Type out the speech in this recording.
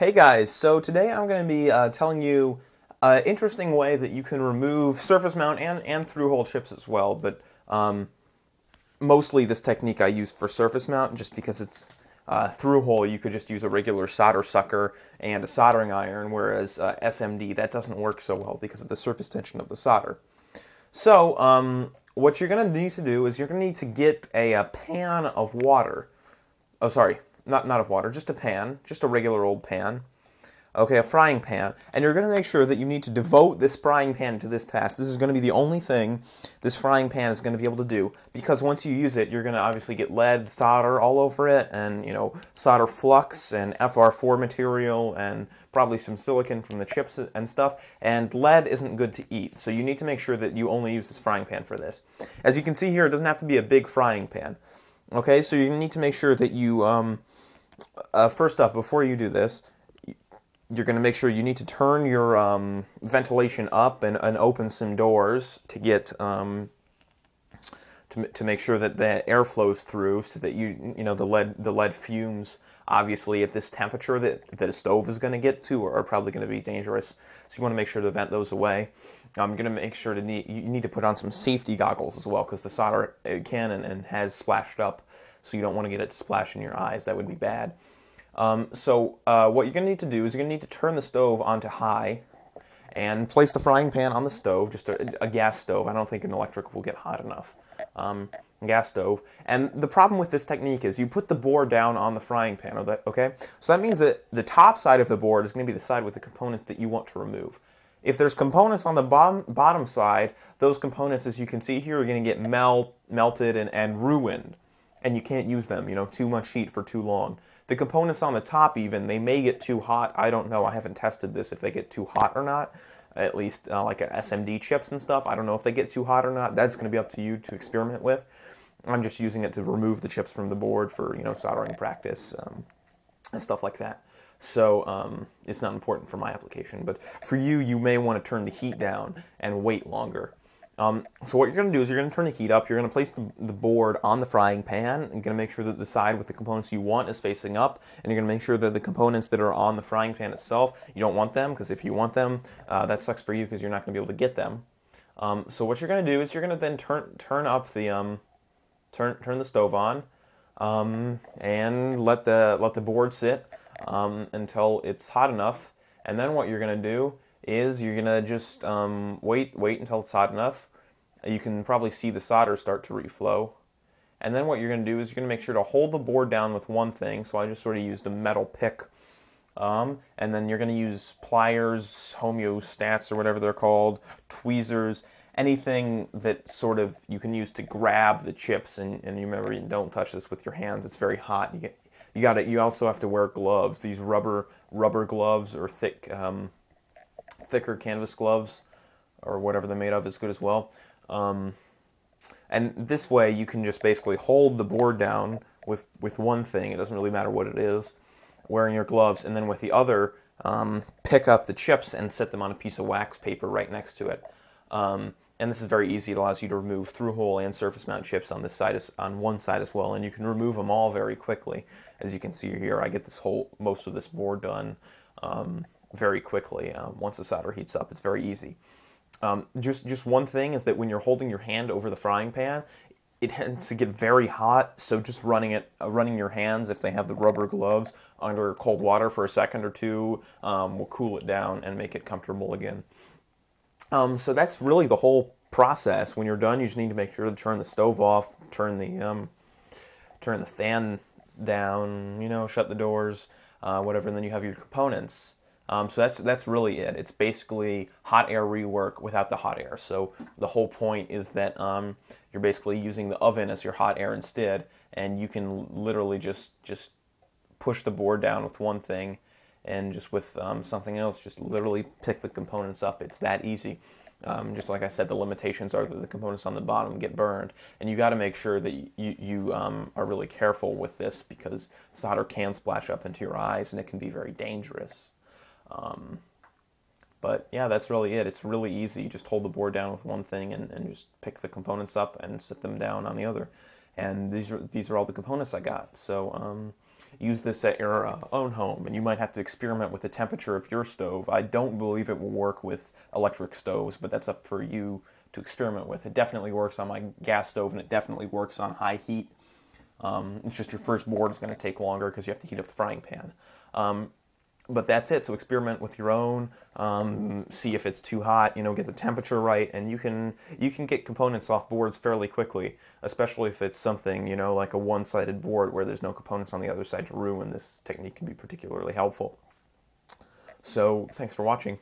Hey guys, so today I'm going to be telling you an interesting way that you can remove surface mount and through-hole chips as well, but mostly this technique I use for surface mount just because it's through-hole. You could just use a regular solder sucker and a soldering iron, whereas SMD, that doesn't work so well because of the surface tension of the solder. So what you're going to need to do is you're going to need to get a pan of water. Oh, sorry, not of water, just a pan, just a regular old pan. Okay, a frying pan. And you're going to make sure that you need to devote this frying pan to this task. This is going to be the only thing this frying pan is going to be able to do, because once you use it, you're going to obviously get lead solder all over it, and solder flux and FR4 material and probably some silicon from the chips and stuff, and lead isn't good to eat. So you need to make sure that you only use this frying pan for this. As you can see here, it doesn't have to be a big frying pan. Okay, so you need to make sure that you, first off, before you do this, you're going to make sure you need to turn your ventilation up and open some doors to get to make sure that the air flows through, so that the lead fumes, obviously at this temperature that a stove is going to get to are probably going to be dangerous. So you want to make sure to vent those away. You're going to make sure you need to put on some safety goggles as well, because the solder can and has splashed up, so you don't want to get it to splash in your eyes. That would be bad. So what you're going to need to do is you're going to need to turn the stove onto high and place the frying pan on the stove, just a gas stove. I don't think an electric will get hot enough. Gas stove. And the problem with this technique is you put the board down on the frying pan, okay? So that means that the top side of the board is going to be the side with the components that you want to remove. If there's components on the bottom side, those components, as you can see here, are going to get melted and ruined. And you can't use them, too much heat for too long. The components on the top even, they may get too hot. I don't know. I haven't tested this if they get too hot or not. At least like SMD chips and stuff. I don't know if they get too hot or not. That's going to be up to you to experiment with. I'm just using it to remove the chips from the board for, soldering practice and stuff like that. So it's not important for my application. But for you, you may want to turn the heat down and wait longer. So what you're going to do is you're going to turn the heat up, you're going to place the board on the frying pan, and you're going to make sure that the side with the components you want is facing up, and you're going to make sure that the components that are on the frying pan itself, you don't want them, because if you want them, that sucks for you because you're not going to be able to get them. So what you're going to do is you're going to then turn up the turn the stove on, and let the board sit until it's hot enough, and then what you're going to do is you're going to just wait until it's hot enough. You can probably see the solder start to reflow. And then what you're going to do is you're going to make sure to hold the board down with one thing. So I just sort of used a metal pick. And then you're going to use pliers, homeostats, or whatever they're called, tweezers, anything that sort of you can use to grab the chips. And you remember, you don't touch this with your hands. It's very hot. You also have to wear gloves. These rubber gloves, or thicker canvas gloves, or whatever they're made of, is good as well. And this way you can just basically hold the board down with one thing. It doesn't really matter what it is, wearing your gloves, and then with the other, pick up the chips and set them on a piece of wax paper right next to it. And this is very easy. It allows you to remove through-hole and surface mount chips on this side, on one side as well, and you can remove them all very quickly. As you can see here, I get most of this board done very quickly. Once the solder heats up, it's very easy. Just one thing is that when you're holding your hand over the frying pan, it tends to get very hot. So just running your hands, if they have the rubber gloves, under cold water for a second or two will cool it down and make it comfortable again. So that's really the whole process. When you're done, you just need to make sure to turn the stove off, turn the fan down, shut the doors, whatever, and then you have your components. So that's really it. It's basically hot air rework without the hot air. So the whole point is that you're basically using the oven as your hot air instead, and you can literally just push the board down with one thing, and just with something else, just literally pick the components up. It's that easy. Just like I said, the limitations are that the components on the bottom get burned, and you got to make sure that you are really careful with this, because solder can splash up into your eyes, and it can be very dangerous. But yeah, that's really it. It's really easy. You just hold the board down with one thing and just pick the components up and sit them down on the other. And these are all the components I got. So use this at your own home, and you might have to experiment with the temperature of your stove. I don't believe it will work with electric stoves, but that's up for you to experiment with. It definitely works on my gas stove, and it definitely works on high heat. It's just your first board is going to take longer because you have to heat up the frying pan. But that's it. So experiment with your own. See if it's too hot. Get the temperature right, and you can get components off boards fairly quickly. Especially if it's something like a one-sided board where there's no components on the other side to ruin. This technique can be particularly helpful. So thanks for watching.